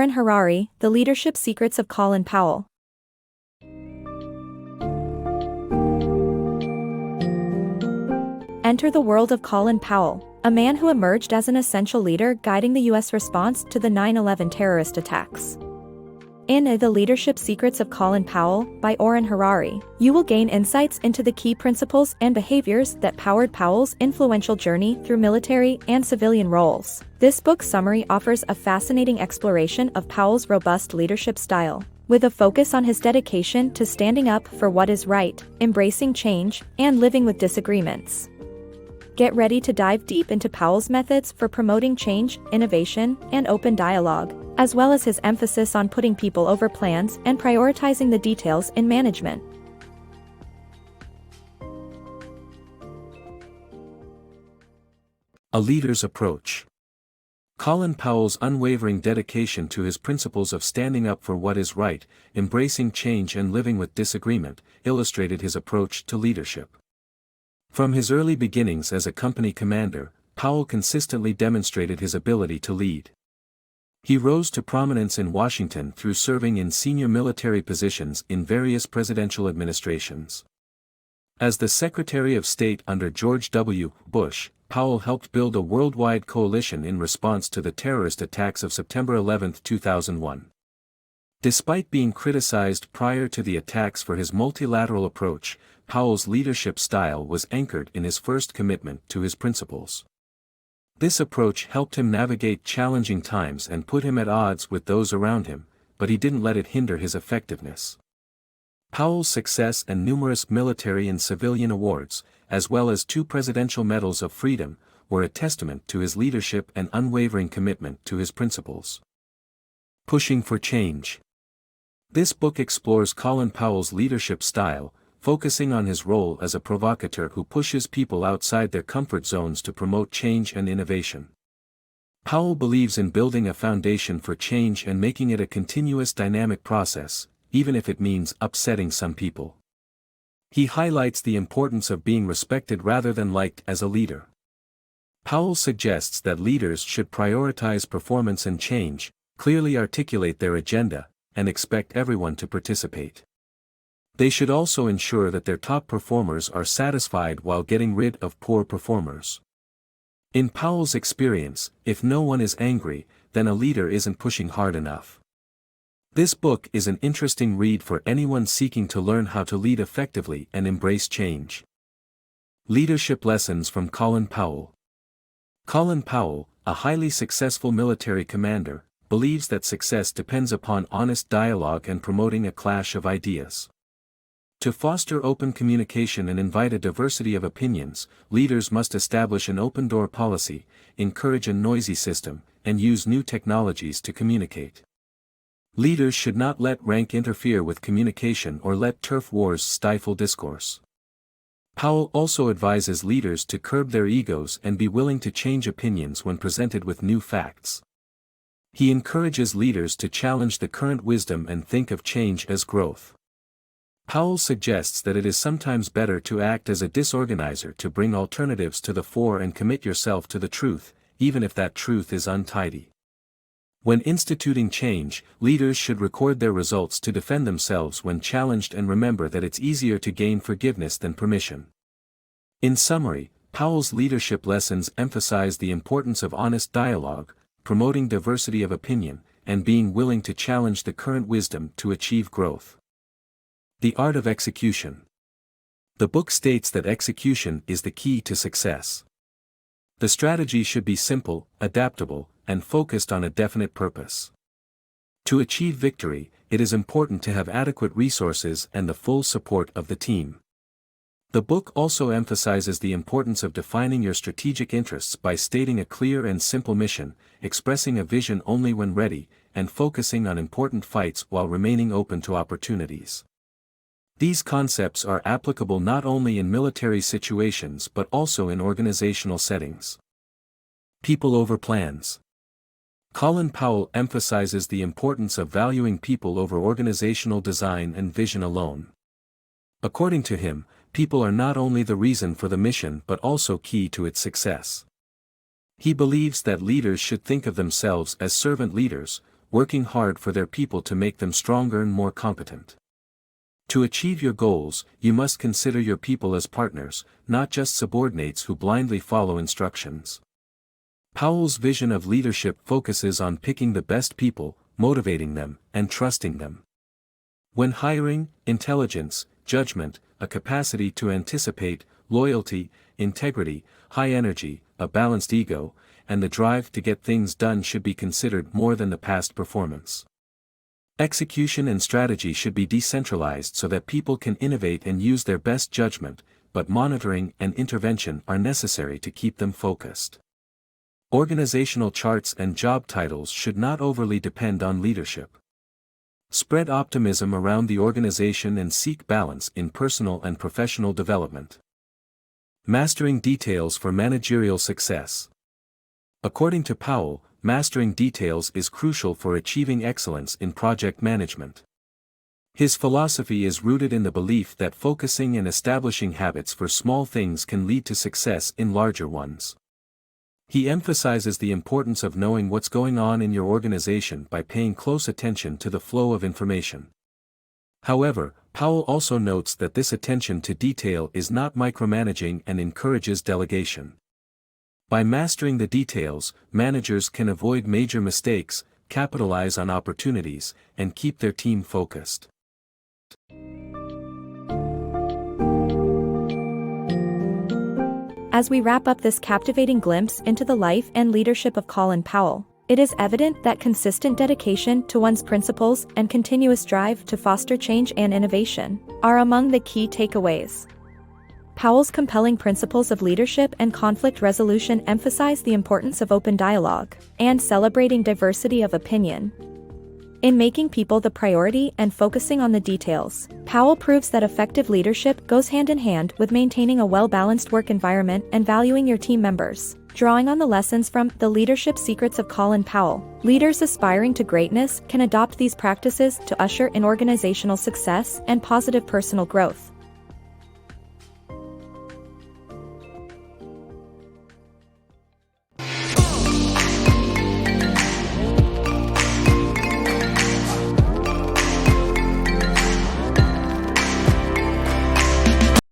Oren Harari, The Leadership Secrets of Colin Powell. Enter the world of Colin Powell, a man who emerged as an essential leader guiding the U.S. response to the 9/11 terrorist attacks. In The Leadership Secrets of Colin Powell by Oren Harari, you will gain insights into the key principles and behaviors that powered Powell's influential journey through military and civilian roles. This book summary offers a fascinating exploration of Powell's robust leadership style, with a focus on his dedication to standing up for what is right, embracing change, and living with disagreements. Get ready to dive deep into Powell's methods for promoting change, innovation, and open dialogue, as well as his emphasis on putting people over plans and prioritizing the details in management. A leader's approach. Colin Powell's unwavering dedication to his principles of standing up for what is right, embracing change and living with disagreement, illustrated his approach to leadership. From his early beginnings as a company commander, Powell consistently demonstrated his ability to lead. He rose to prominence in Washington through serving in senior military positions in various presidential administrations. As the Secretary of State under George W. Bush, Powell helped build a worldwide coalition in response to the terrorist attacks of September 11, 2001. Despite being criticized prior to the attacks for his multilateral approach, Powell's leadership style was anchored in his first commitment to his principles. This approach helped him navigate challenging times and put him at odds with those around him, but he didn't let it hinder his effectiveness. Powell's success and numerous military and civilian awards, as well as 2 Presidential Medals of Freedom, were a testament to his leadership and unwavering commitment to his principles. Pushing for change. This book explores Colin Powell's leadership style, focusing on his role as a provocateur who pushes people outside their comfort zones to promote change and innovation. Powell believes in building a foundation for change and making it a continuous dynamic process, even if it means upsetting some people. He highlights the importance of being respected rather than liked as a leader. Powell suggests that leaders should prioritize performance and change, clearly articulate their agenda, and expect everyone to participate. They should also ensure that their top performers are satisfied while getting rid of poor performers. In Powell's experience, if no one is angry, then a leader isn't pushing hard enough. This book is an interesting read for anyone seeking to learn how to lead effectively and embrace change. Leadership Lessons from Colin Powell. Colin Powell, a highly successful military commander, believes that success depends upon honest dialogue and promoting a clash of ideas. To foster open communication and invite a diversity of opinions, leaders must establish an open-door policy, encourage a noisy system, and use new technologies to communicate. Leaders should not let rank interfere with communication or let turf wars stifle discourse. Powell also advises leaders to curb their egos and be willing to change opinions when presented with new facts. He encourages leaders to challenge the current wisdom and think of change as growth. Powell suggests that it is sometimes better to act as a disorganizer to bring alternatives to the fore and commit yourself to the truth, even if that truth is untidy. When instituting change, leaders should record their results to defend themselves when challenged and remember that it's easier to gain forgiveness than permission. In summary, Powell's leadership lessons emphasize the importance of honest dialogue, promoting diversity of opinion, and being willing to challenge the current wisdom to achieve growth. The Art of Execution. The book states that execution is the key to success. The strategy should be simple, adaptable, and focused on a definite purpose. To achieve victory, it is important to have adequate resources and the full support of the team. The book also emphasizes the importance of defining your strategic interests by stating a clear and simple mission, expressing a vision only when ready, and focusing on important fights while remaining open to opportunities. These concepts are applicable not only in military situations but also in organizational settings. People over plans. Colin Powell emphasizes the importance of valuing people over organizational design and vision alone. According to him, people are not only the reason for the mission but also key to its success. He believes that leaders should think of themselves as servant leaders, working hard for their people to make them stronger and more competent. To achieve your goals, you must consider your people as partners, not just subordinates who blindly follow instructions. Powell's vision of leadership focuses on picking the best people, motivating them, and trusting them. When hiring, intelligence, judgment, a capacity to anticipate, loyalty, integrity, high energy, a balanced ego, and the drive to get things done should be considered more than the past performance. Execution and strategy should be decentralized so that people can innovate and use their best judgment, but monitoring and intervention are necessary to keep them focused. Organizational charts and job titles should not overly depend on leadership. Spread optimism around the organization and seek balance in personal and professional development. Mastering details for managerial success. According to Powell, mastering details is crucial for achieving excellence in project management. His philosophy is rooted in the belief that focusing and establishing habits for small things can lead to success in larger ones. He emphasizes the importance of knowing what's going on in your organization by paying close attention to the flow of information. However, Powell also notes that this attention to detail is not micromanaging and encourages delegation. By mastering the details, managers can avoid major mistakes, capitalize on opportunities, and keep their team focused. As we wrap up this captivating glimpse into the life and leadership of Colin Powell, it is evident that consistent dedication to one's principles and continuous drive to foster change and innovation are among the key takeaways. Powell's compelling principles of leadership and conflict resolution emphasize the importance of open dialogue and celebrating diversity of opinion. In making people the priority and focusing on the details, Powell proves that effective leadership goes hand in hand with maintaining a well-balanced work environment and valuing your team members. Drawing on the lessons from The Leadership Secrets of Colin Powell, leaders aspiring to greatness can adopt these practices to usher in organizational success and positive personal growth.